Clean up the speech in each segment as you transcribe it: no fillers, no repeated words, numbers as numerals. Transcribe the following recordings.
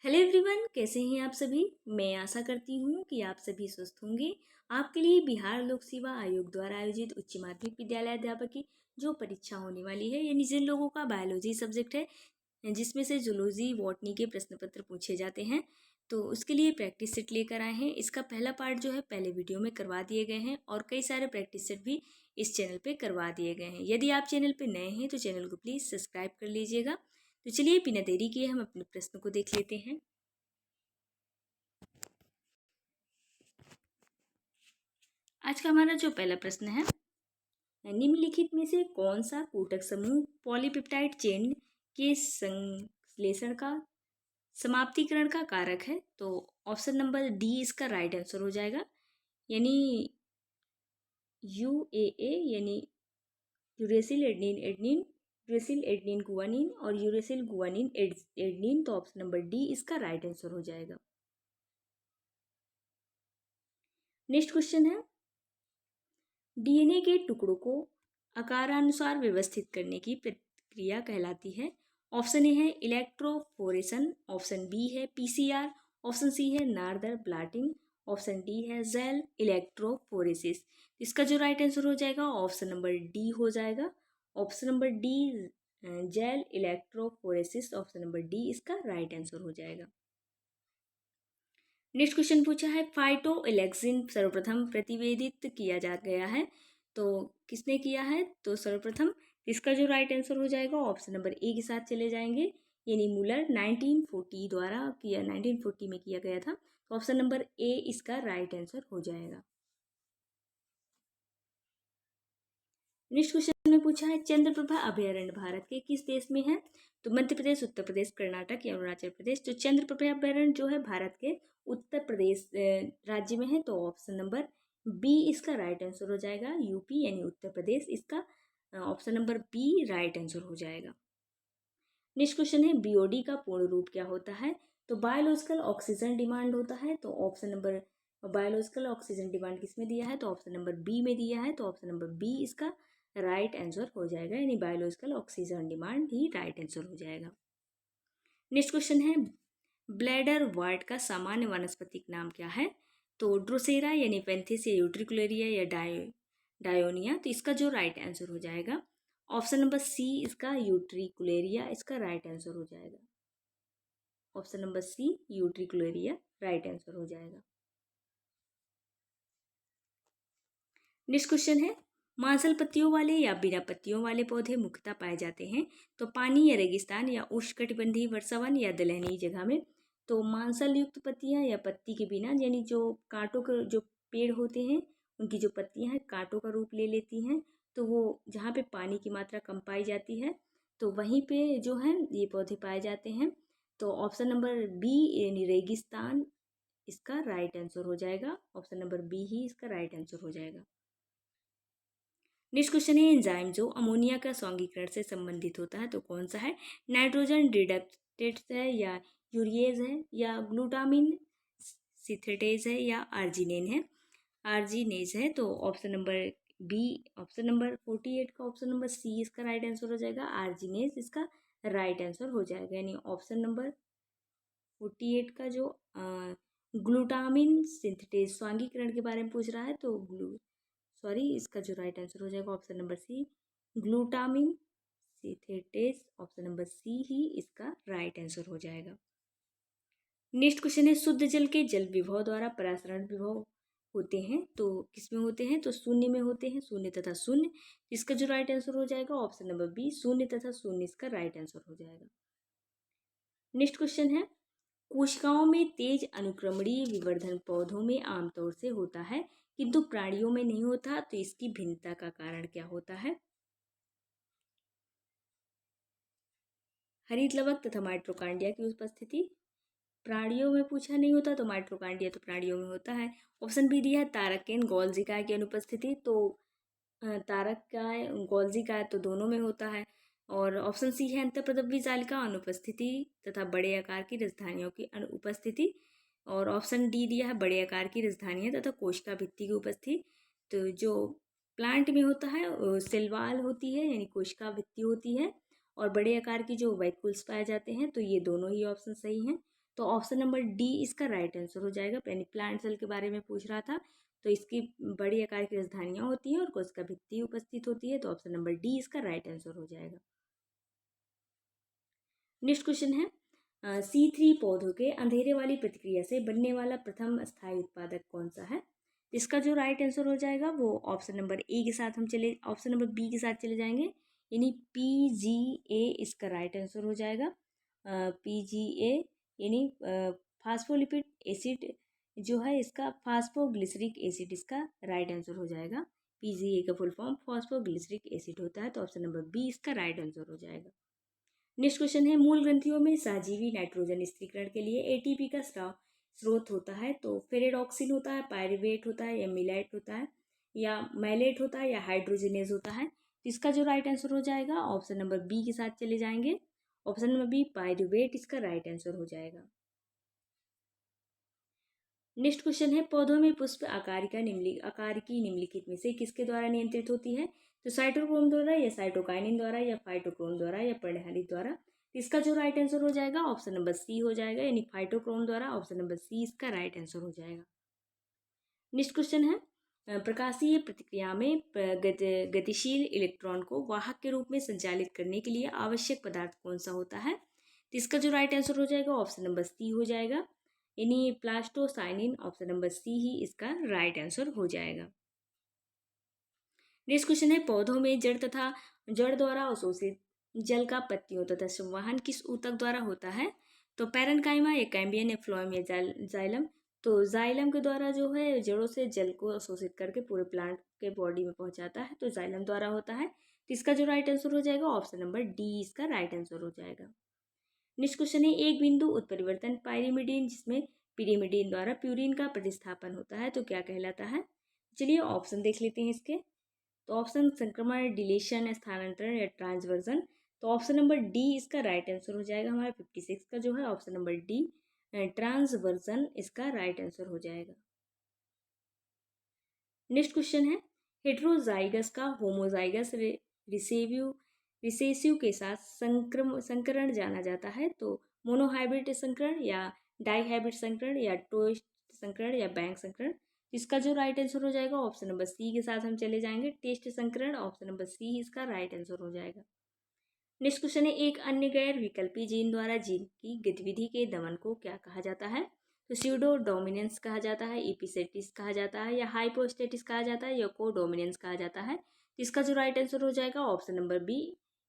Hello everyone, कैसे हैं आप सभी। मैं आशा करती हूँ कि आप सभी स्वस्थ होंगे। आपके लिए बिहार लोक सेवा आयोग द्वारा आयोजित उच्च माध्यमिक विद्यालय अध्यापक की जो परीक्षा होने वाली है, यानी जिन लोगों का बायोलॉजी सब्जेक्ट है जिसमें से जूलॉजी बॉटनी के प्रश्न पत्र पूछे जाते हैं, तो उसके लिए प्रैक्टिस सेट लेकर आए हैं। इसका पहला पार्ट जो है पहले वीडियो में करवा दिए गए हैं और कई सारे प्रैक्टिस सेट भी इस चैनल पे करवा दिए गए हैं। यदि आप चैनल पे नए हैं तो चैनल को प्लीज़ सब्सक्राइब कर लीजिएगा। तो चलिए बिना देरी किए हम अपने प्रश्न को देख लेते हैं। आज का हमारा जो पहला प्रश्न है, निम्नलिखित में से कौन सा ऊतक समूह पॉलीपेप्टाइड चेन के संश्लेषण का समाप्तिकरण का कारक है। तो ऑप्शन नंबर डी इसका राइट आंसर हो जाएगा, यानी UAA, यानी uracil adenine adenine, uracil adenine guanine और यूरेसिल गुआनिन एडनिन। तो ऑप्शन नंबर डी इसका राइट आंसर हो जाएगा। नेक्स्ट क्वेश्चन है, DNA के टुकड़ों को आकारानुसार व्यवस्थित करने की प्रक्रिया कहलाती है। ऑप्शन ए है इलेक्ट्रोफोरेशन, ऑप्शन बी है PCR, ऑप्शन सी है नार्दर ब्लाटिंग, ऑप्शन डी है जेल इलेक्ट्रोफोरेसिस। इसका जो राइट आंसर हो जाएगा ऑप्शन नंबर डी हो जाएगा। Option number D gel electrophoresis, option number D इसका राइट आंसर हो जाएगा। नेक्स्ट क्वेश्चन पूछा है, फाइटोइलेक्सिन सर्वप्रथम प्रतिवेदित किया जा गया है, तो किसने किया है। तो सर्वप्रथम इसका जो राइट आंसर हो जाएगा ऑप्शन नंबर ए के साथ चले जाएंगे, यानी मुलर 1940 द्वारा किया, 1940 में किया गया था। तो ऑप्शन नंबर ए इसका राइट आंसर हो जाएगा। नेक्स्ट क्वेश्चन में पूछा है, चंद्रप्रभा अभयारण्य भारत के किस देश में है। तो मध्य प्रदेश, उत्तर प्रदेश, कर्नाटक या अरुणाचल प्रदेश। तो चंद्रप्रभा अभयारण्य जो है भारत के उत्तर प्रदेश राज्य में है। तो ऑप्शन नंबर बी इसका राइट आंसर हो जाएगा, यूपी यानी उत्तर प्रदेश। इसका option number B right answer हो जाएगा। नेक्स्ट क्वेश्चन है, BOD का पूर्ण रूप क्या होता है। तो बायोलॉजिकल ऑक्सीजन डिमांड होता है। तो option number biological oxygen demand किस में दिया है। तो ऑप्शन नंबर बी में दिया है। तो ऑप्शन नंबर बी इसका राइट आंसर हो जाएगा, यानी बायोलॉजिकल ऑक्सीजन डिमांड ही राइट आंसर हो जाएगा। नेक्स्ट क्वेश्चन है, ब्लैडर वार्ट का सामान्य वानस्पतिक नाम क्या है। तो ड्रोसेरा यानी पेंथिस या यूट्रिकुलेरिया या डायोनिया। तो इसका जो राइट आंसर हो जाएगा ऑप्शन नंबर सी इसका यूट्रिकुलेरिया इसका राइट आंसर हो जाएगा। Option number C utricularia right answer हो जाएगा। नेक्स्ट क्वेश्चन है, मांसल पत्तियों वाले या बिना पत्तियों वाले पौधे मुख्यतः पाए जाते हैं। तो पानी या रेगिस्तान या उष्णकटिबंधीय वर्षावन या दलहनी जगह में। तो मांसल युक्त पत्तियां या पत्ती के बिना, यानी जो कांटों के जो पेड़ होते हैं उनकी जो पत्तियां हैं कांटों का रूप ले लेती हैं, तो वो जहाँ पे पानी की मात्रा कम पाई जाती है तो वहीं पे जो है ये पौधे पाए जाते हैं। तो ऑप्शन नंबर बी यानी रेगिस्तान इसका राइट आंसर हो जाएगा। ऑप्शन नंबर बी ही इसका राइट आंसर हो जाएगा। नेक्स्ट क्वेश्चन है, एंजाइम जो अमोनिया का सौंगीकरण से संबंधित होता है तो कौन सा है। नाइट्रोजन रिडक्टेज है या यूरिएज है या ग्लूटामिन सिथेटेज है या आर्जिनेज है। तो option number B, option number 48 का ऑप्शन नंबर सी इसका राइट आंसर हो जाएगा, आर्जिनेज इसका राइट आंसर हो जाएगा। यानी ऑप्शन नंबर 48 का जो ग्लूटामिन सिंथेटेज स्वांगीकरण के बारे में पूछ रहा है, तो इसका जो राइट आंसर हो जाएगा option number C, glutamine synthetase. Option number C ही इसका राइट आंसर हो जाएगा। नेक्स्ट क्वेश्चन है, शुद्ध जल के जल विभव द्वारा परासरण विभव होते हैं तो किस में होते हैं। तो शून्य में होते हैं, शून्य तथा शून्य। इसका जो राइट आंसर हो जाएगा ऑप्शन नंबर बी, शून्य तथा शून्य इसका राइट आंसर हो जाएगा। नेक्स्ट क्वेश्चन है, कोशिकाओं में तेज अनुक्रमणीय विवर्धन पौधों में आमतौर से होता है किंतु प्राणियों में नहीं होता, तो इसकी भिन्नता का कारण क्या होता है। हरित लवक तथा माइट्रोकांडिया की उपस्थिति। प्राणियों में पूछा नहीं होता तो माइट्रोकांडिया तो प्राणियों में होता है। ऑप्शन बी दिया है तारकेन गोल्जिका की अनुपस्थिति। तो तारक का गोल्जिका तो दोनों में होता है। और ऑप्शन सी है अंतःप्रदव्य जालिका अनुपस्थिति तथा बड़े आकार की राजधानियों की अनुपस्थिति। और ऑप्शन डी दिया है बड़े आकार की राजधानियाँ तथा कोशिका भित्ति की उपस्थिति। तो जो प्लांट में होता है सेल वॉल होती है, यानी कोशिका भित्ति होती है, और बड़े आकार की जो वैक्यूल्स पाए जाते हैं। तो ये दोनों ही ऑप्शन सही हैं। तो ऑप्शन नंबर डी इसका राइट आंसर हो जाएगा। यानी प्लांट सेल के बारे में पूछ रहा था, तो इसकी बड़ी आकार की राजधानियाँ होती हैं और कोशिका भित्ति उपस्थित होती है, तो ऑप्शन नंबर डी इसका राइट आंसर हो जाएगा। नेक्स्ट क्वेश्चन है C3 पौधों के अंधेरे वाली प्रतिक्रिया से बनने वाला प्रथम स्थायी उत्पादक कौन सा है। इसका जो राइट आंसर हो जाएगा वो ऑप्शन नंबर ए के साथ हम चले ऑप्शन नंबर बी के साथ चले जाएंगे, यानी PGA इसका राइट आंसर हो जाएगा। PGA यानी फास्फोलिपिड एसिड जो है इसका फास्फोग्लिसरिक एसिड इसका राइट आंसर हो जाएगा। PGA का फुल फॉर्म फास्फोग्लिसरिक एसिड होता है, तो ऑप्शन नंबर बी इसका राइट आंसर हो जाएगा। नेक्स्ट क्वेश्चन है मूल ग्रंथियों में सहजीवी नाइट्रोजन स्थिरीकरण के लिए एटीपी का स्रोत होता है, तो फेरेडॉक्सिन होता है, पायरुवेट होता है, या मिलाइट होता है, या मैलेट होता है, या हाइड्रोजनेज होता है। तो इसका जो राइट आंसर हो जाएगा ऑप्शन नंबर बी के साथ चले जाएंगे। ऑप्शन नंबर बी पायरुवेट इसका राइट आंसर हो जाएगा। नेक्स्ट क्वेश्चन है पौधों में पुष्प आकारिकी निम्नलिखित में से किसके द्वारा नियंत्रित होती है। तो साइटोक्रोम द्वारा, या साइटोकाइनिन द्वारा, या फाइटोक्रोम द्वारा, या पर्णहरित द्वारा। इसका जो राइट आंसर हो जाएगा ऑप्शन नंबर सी हो जाएगा, यानी फाइटोक्रोम द्वारा। ऑप्शन नंबर सी इसका राइट आंसर हो जाएगा। नेक्स्ट क्वेश्चन है प्रकाशीय प्रतिक्रिया में गतिशील इलेक्ट्रॉन को वाहक के रूप में संचालित करने के लिए आवश्यक पदार्थ कौन सा होता है। तो इसका जो राइट आंसर हो जाएगा ऑप्शन नंबर सी हो जाएगा, यानी प्लास्टोसाइनिन। ऑप्शन नंबर सी ही इसका राइट आंसर हो जाएगा। नेक्स्ट क्वेश्चन है पौधों में जड़ द्वारा अवशोषित जल का पत्तियों तथा संवहन किस ऊतक द्वारा होता है। तो पैरेन्काइमा, या कैम्बियम, या फ्लोएम, या जाइलम। तो जाइलम के द्वारा जो है जड़ों से जल को अवशोषित करके पूरे प्लांट के बॉडी में पहुंचाता है, तो जाइलम द्वारा होता है। तो इसका जो राइट आंसर हो जाएगा ऑप्शन नंबर डी इसका राइट आंसर हो जाएगा। नेक्स्ट क्वेश्चन है एक बिंदु उत्परिवर्तन पायरिमिडीन जिसमें पिरिमिडीन द्वारा प्यूरिन का प्रतिस्थापन होता है, तो क्या कहलाता है। चलिए ऑप्शन देख लेते हैं इसके। तो ऑप्शन संक्रमण, डिलीशन, स्थानांतरण, या ट्रांसवर्जन। तो ऑप्शन नंबर डी इसका राइट आंसर हो जाएगा। हमारा 56 का जो है ऑप्शन नंबर डी ट्रांसवर्जन इसका राइट आंसर हो जाएगा। नेक्स्ट क्वेश्चन है हेट्रोजाइगस का होमोजाइगस रिसेसिव के साथ संकरण जाना जाता है, तो मोनोहाइब्रिड संकरण, या डाइहाइब्रिड संकरण, या टोस्ट संकरण, या बैंक संकरण। इसका जो राइट आंसर हो जाएगा ऑप्शन नंबर सी के साथ हम चले जाएंगे, टेस्ट संकरण। ऑप्शन नंबर सी इसका राइट आंसर हो जाएगा। नेक्स्ट क्वेश्चन है एक अन्य गैर विकल्पी जीन द्वारा जीन की गतिविधि के दमन को क्या कहा जाता है। तो स्यूडो डोमिनेंस कहा जाता है, एपिसेटिस कहा जाता है, या हाइपोस्टेटिस कहा जाता है, या कोडोमिनेंस कहा जाता है। तो इसका जो राइट आंसर हो जाएगा option number B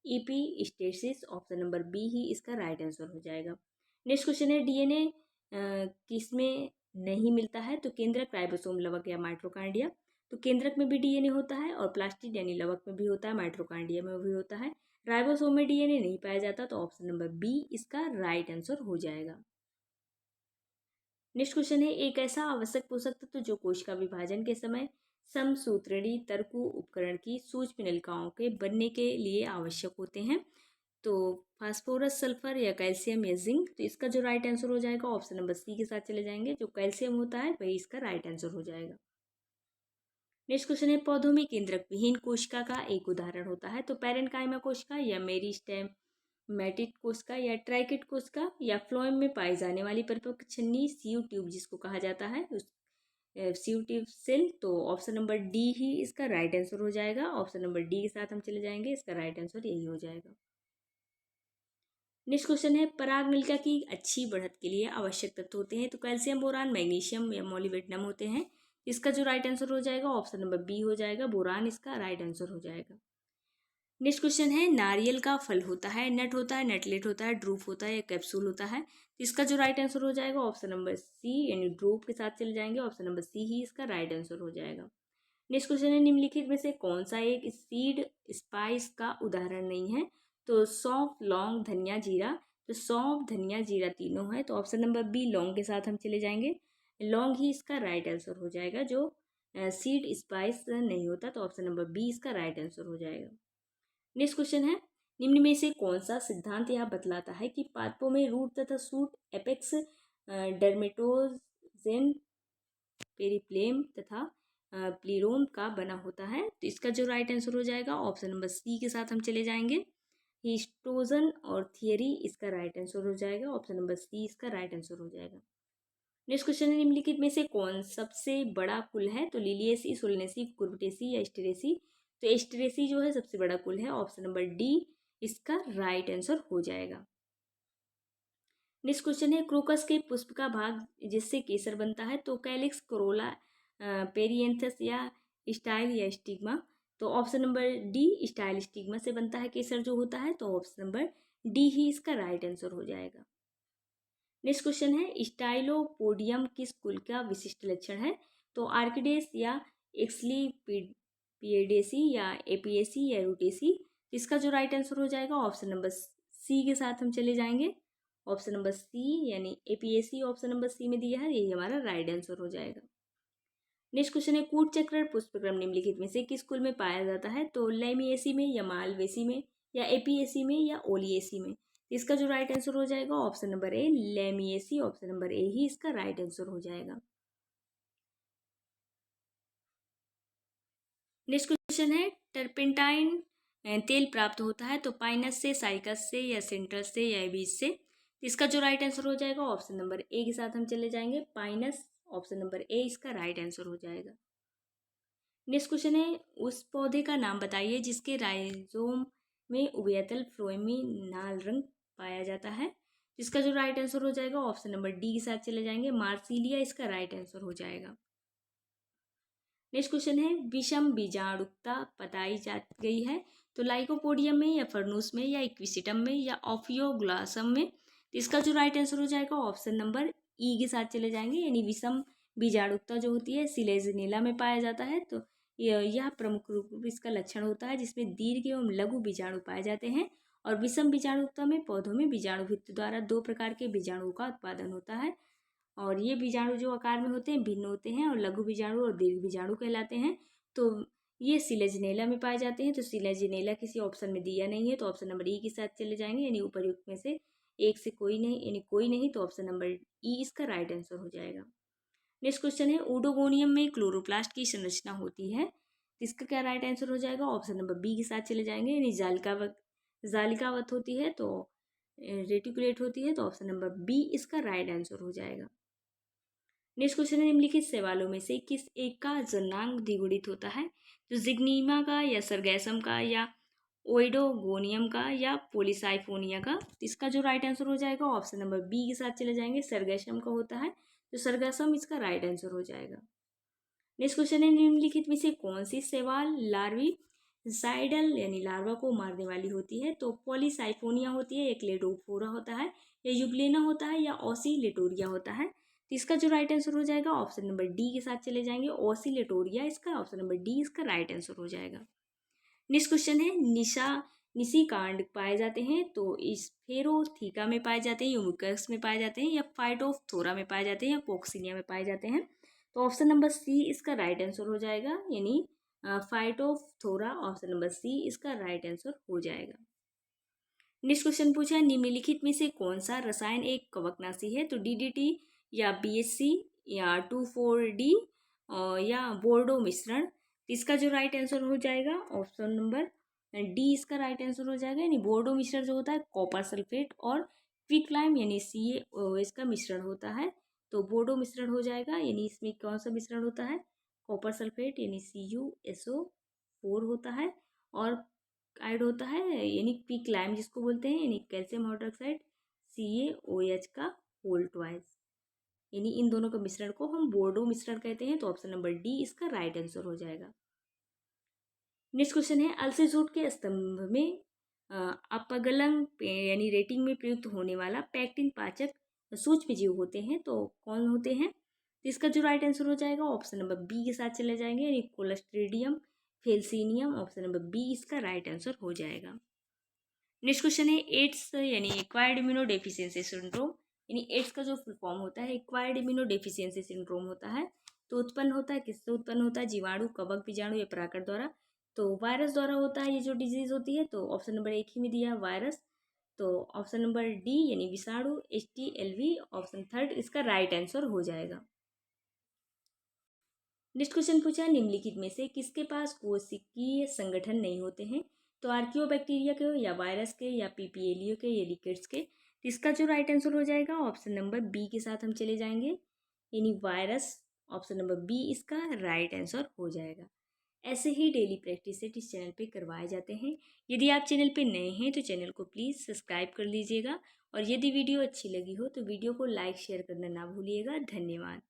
epistasis. Option number B ही इसका राइट आंसर हो जाएगा। नेक्स्ट क्वेश्चन है डीएनए किसमें नहीं मिलता है। तो केंद्रक, राइबोसोम, लवक, या माइटोकॉन्ड्रिया। तो केंद्रक में भी डीएनए होता है, और प्लास्टिड यानी लवक में भी होता है, माइटोकॉन्ड्रिया में भी होता है। राइबोसोम में डीएनए नहीं पाया जाता, तो ऑप्शन नंबर बी इसका राइट आंसर हो जाएगा। नेक्स्ट क्वेश्चन है एक ऐसा आवश्यक पोषक तत्व जो कोशिका विभाजन के समय समसूत्रणीय तर्कु उपकरण की सूक्ष्म नलिकाओं के बनने के लिए आवश्यक होते हैं। तो फास्फोरस, सल्फर, या कैल्शियम, या जिंक। तो इसका जो राइट आंसर हो जाएगा ऑप्शन नंबर सी के साथ चले जाएंगे, जो कैल्शियम होता है वही इसका राइट आंसर हो जाएगा। नेक्स्ट क्वेश्चन है पौधों में केंद्रक विहीन कोशिका का एक उदाहरण होता है। तो पैरेन्काइमा कोशिका, या मेरिस्टेम मैटिट कोशिका, या ट्राइकेट कोशिका, या फ्लोएम में पाई जाने वाली परिपक्व छन्नी सीव ट्यूब जिसको कहा जाता है उस सीव ट्यूब सेल। तो ऑप्शन नंबर डी ही इसका राइट आंसर हो जाएगा। ऑप्शन नंबर डी के साथ हम चले जाएंगे, इसका राइट आंसर यही हो जाएगा। नेक्स्ट क्वेश्चन है पराग नलिका की अच्छी बढ़त के लिए आवश्यक तत्व होते हैं। तो कैल्शियम, बोरान, मैग्नीशियम, या मोलिब्डेनम होते हैं। इसका जो राइट आंसर हो जाएगा ऑप्शन नंबर बी हो जाएगा, बोरान इसका राइट आंसर हो जाएगा। नेक्स्ट क्वेश्चन है नारियल का फल होता है, नट होता है, नटलेट होता है, ड्रूप होता है, या कैप्सूल होता है। इसका जो राइट आंसर हो जाएगा ऑप्शन नंबर सी, यानी ड्रूप के साथ चले जाएंगे। ऑप्शन नंबर सी ही इसका राइट आंसर हो जाएगा। नेक्स्ट क्वेश्चन है निम्नलिखित में से कौन सा एक सीड स्पाइस का उदाहरण नहीं है। तो सौंफ, लौंग, धनिया, जीरा। तो सौंफ, धनिया, जीरा तीनों है, तो ऑप्शन नंबर बी लौंग के साथ हम चले जाएंगे। लौंग ही इसका राइट आंसर हो जाएगा, जो सीड स्पाइस नहीं होता। तो ऑप्शन नंबर बी इसका राइट आंसर हो जाएगा। नेक्स्ट क्वेश्चन है निम्न में से कौन सा सिद्धांत यह बतलाता है कि पादपों में रूट तथा शूट एपेक्स डर्मेटोजेन पेरिप्लेम तथा प्लीरोम का बना होता है। तो इसका जो राइट आंसर हो जाएगा ऑप्शन नंबर सी के साथ हम चले जाएंगे, हिस्टोजन और थियरी इसका राइट आंसर हो जाएगा। ऑप्शन नंबर सी इसका राइट आंसर हो जाएगा। नेक्स्ट क्वेश्चन है, निम्नलिखित में से कौन सबसे बड़ा कुल है? तो लिलियेसी, सोलनेसी, कुर्बिटेसी या एस्टेरेसी? तो एस्टेरेसी जो है सबसे बड़ा कुल है। ऑप्शन नंबर डी इसका राइट आंसर हो जाएगा। नेक्स्ट क्वेश्चन है, क्रोकस के पुष्प का भाग जिससे केसर बनता है तो कैलिक्स, कोरोला, पेरिएंथस या स्टाइल या स्टिग्मा? तो option number D style stigma से बनता है केसर जो होता है। तो ऑप्शन नंबर डी ही इसका राइट आंसर हो जाएगा। नेक्स्ट क्वेश्चन है, स्टाइलोपोडियम किस कुल का विशिष्ट लक्षण है? तो आर्किडेस या एक्सलीपिएडेसी या एपिएसी या रूटेसी? इसका जो राइट आंसर हो जाएगा ऑप्शन नंबर सी के साथ हम चले जाएंगे। ऑप्शन नंबर सी यानी एपीएसी ऑप्शन नंबर सी में दिया है, यही हमारा राइट आंसर हो जाएगा। नेक्स्ट क्वेश्चन है, कूट चक्र पुष्पक्रम निम्नलिखित में से किस कुल में पाया जाता है? तो लेमिएसी में या मालवेसी में या एपीएसी में या ओलिएसी में? इसका जो राइट आंसर हो जाएगा option number A Lamiaceae, option number A ही इसका राइट आंसर हो जाएगा। नेक्स्ट क्वेश्चन है, टर्पेंटाइन तेल प्राप्त होता है तो पाइनस से, साइकस से या सिंट्रस से या बीज से? इसका जो राइट आंसर हो जाएगा ऑप्शन नंबर ए के साथ हम चले जाएंगे, पाइनस, ऑप्शन नंबर ए इसका राइट आंसर हो जाएगा। नेक्स्ट क्वेश्चन है, उस पौधे का नाम बताइए जिसके राइजोम में उभयतल फ्लोएमी लाल रंग पाया जाता है। इसका जो राइट आंसर हो जाएगा ऑप्शन नंबर डी के साथ चले जाएंगे, मार्सिलिया इसका राइट आंसर हो जाएगा। नेक्स्ट क्वेश्चन है, विषम बीजाणुकता बताई जा गई है तो लाइकोपोडियम में या फर्नूस में या इक्विसिटम में या ऑफियोग्लासम में? इसका जो राइट आंसर हो जाएगा ऑप्शन नंबर ई के साथ चले जाएंगे, यानी विषम बीजाणुकता जो होती है सिलेजनेला में पाया जाता है। तो यह प्रमुख रूप इसका लक्षण होता है जिसमें दीर्घ एवं लघु बीजाणु पाए जाते हैं। और विषम बीजाणुकता में पौधों में बीजाणु भित्ति द्वारा दो प्रकार के बीजाणुओं का उत्पादन होता है और ये बीजाणु जो आकार में होते हैं भिन्न होते हैं और लघु बीजाणु और दीर्घ बीजाणु कहलाते हैं। तो ये सिलेजनेला में पाए जाते हैं। तो सिलेजनेला किसी ऑप्शन में दिया नहीं है तो ऑप्शन नंबर ई के साथ चले जाएंगे, यानी उपर्युक्त में से एक से कोई नहीं, यानी कोई नहीं, तो ऑप्शन नंबर ई इसका राइट आंसर हो जाएगा। नेक्स्ट क्वेश्चन है, ओडोगोनियम में क्लोरोप्लास्ट की संरचना होती है, इसका क्या राइट आंसर हो जाएगा? ऑप्शन नंबर बी के साथ चले जाएंगे, यानी जालिकावत होती है तो रेटिकुलेट होती है। तो ऑप्शन नंबर बी इसका राइट आंसर हो जाएगा। नेक्स्ट क्वेश्चन है, निम्नलिखित सवालों में से किस एक का जननांग द्विगुणित होता है? तो जिग्नीमा का या सरगैसम का या ओइडोगोनियम का या पोलिसाइफोनिया का? इसका जो राइट आंसर हो जाएगा ऑप्शन नंबर बी के साथ चले जाएंगे, सरगैसम का होता है। तो सरगैसम इसका राइट आंसर हो जाएगा। नेक्स्ट क्वेश्चन है, निम्नलिखित में से कौन सी शैवाल लार्वी साइडल यानी लार्वा को मारने वाली होती है? तो पॉलीसाइफोनिया होती है, एक लेडोफोरा होता है या यूग्लेना होता है या ऑसिलेटोरिया होता है? तो इसका जो राइट आंसर हो जाएगा ऑप्शन नंबर डी के साथ चले जाएंगे, ऑसिलेटोरिया इसका, ऑप्शन नंबर डी इसका राइट आंसर हो जाएगा। नेक्स्ट क्वेश्चन है, निशिकांड पाए जाते हैं तो स्फेरोथीका में पाए जाते हैं, यूमुकस में पाए जाते हैं या फाइटोफथोरा में पाए जाते हैं या कॉक्सिनिया में पाए जाते हैं? तो ऑप्शन नंबर सी इसका राइट आंसर हो जाएगा, यानी फाइटोफथोरा, ऑप्शन नंबर सी इसका राइट आंसर हो जाएगा। नेक्स्ट क्वेश्चन पूछा है, निम्नलिखित में से कौन सा रसायन एक कवकनाशी है? तो डीडीटी या बीएससी या 2,4-D या बोर्डो मिश्रण? इसका जो राइट आंसर हो जाएगा ऑप्शन नंबर डी इसका राइट आंसर हो जाएगा, यानी बोर्डो मिश्रण जो होता है कॉपर सल्फेट और क्विकलाइम यानी CaOH का मिश्रण होता है। तो बोर्डो मिश्रण हो जाएगा, यानी इसमें कौन सा मिश्रण होता है? कॉपर सल्फेट यानी CuSO4 होता है और आइड होता है यानी क्विकलाइम जिसको बोलते हैं, यानी कैल्शियम हाइड्रोक्साइड CaOH का होल ट्वाइस, यानी इन दोनों का मिश्रण को हम बोर्डो मिश्रण कहते हैं। तो ऑप्शन नंबर डी इसका राइट आंसर हो जाएगा। नेक्स्ट क्वेश्चन है, अलसेजोट के स्तंभ में अपगलन यानी रेटिंग में प्रयुक्त होने वाला पैक्टिन पाचक सूक्ष्म जीव होते हैं तो कौन होते हैं? तो इसका जो राइट आंसर हो जाएगा ऑप्शन नंबर बी के साथ चले जाएंगे, यानी कोलेस्ट्रीडियम फेल्सीनियम, ऑप्शन नंबर बी इसका राइट आंसर हो जाएगा। नेक्स्ट क्वेश्चन है, एड्स यानी एक्वायर्ड इम्यूनो डेफिशिएंसी सिंड्रोम, यानी एड्स का जो फुल फॉर्म होता है एक्वायर्ड इम्यूनो डेफिशिएंसी सिंड्रोम होता है। तो उत्पन्न होता है किससे? उत्पन्न होता है जीवाणु, कवक, बीजाणु या परागण द्वारा। तो वायरस द्वारा होता है ये जो डिजीज होती है। तो ऑप्शन नंबर एक ही में दिया है वायरस, तो ऑप्शन नंबर डी यानी विषाणु HTLV, ऑप्शन थर्ड इसका राइट आंसर हो जाएगा। नेक्स्ट क्वेश्चन पूछा, निम्नलिखित में से किसके पास कोशिकीय संगठन नहीं होते हैं? तो आर्कियोबैक्टीरिया के या वायरस के या पीपीएलियो के या रिकेट्स के, तो इसका जो राइट आंसर हो जाएगा ऑप्शन नंबर बी के साथ हम चले जाएंगे, यानी वायरस। ऑप्शन नंबर बी इसका राइट आंसर हो जाएगा। ऐसे ही डेली प्रैक्टिस सेट इस चैनल पे करवाए जाते हैं। यदि आप चैनल पे नए हैं तो चैनल को प्लीज़ सब्सक्राइब कर लीजिएगा, और यदि वीडियो अच्छी लगी हो तो वीडियो को लाइक शेयर करना ना भूलिएगा। धन्यवाद।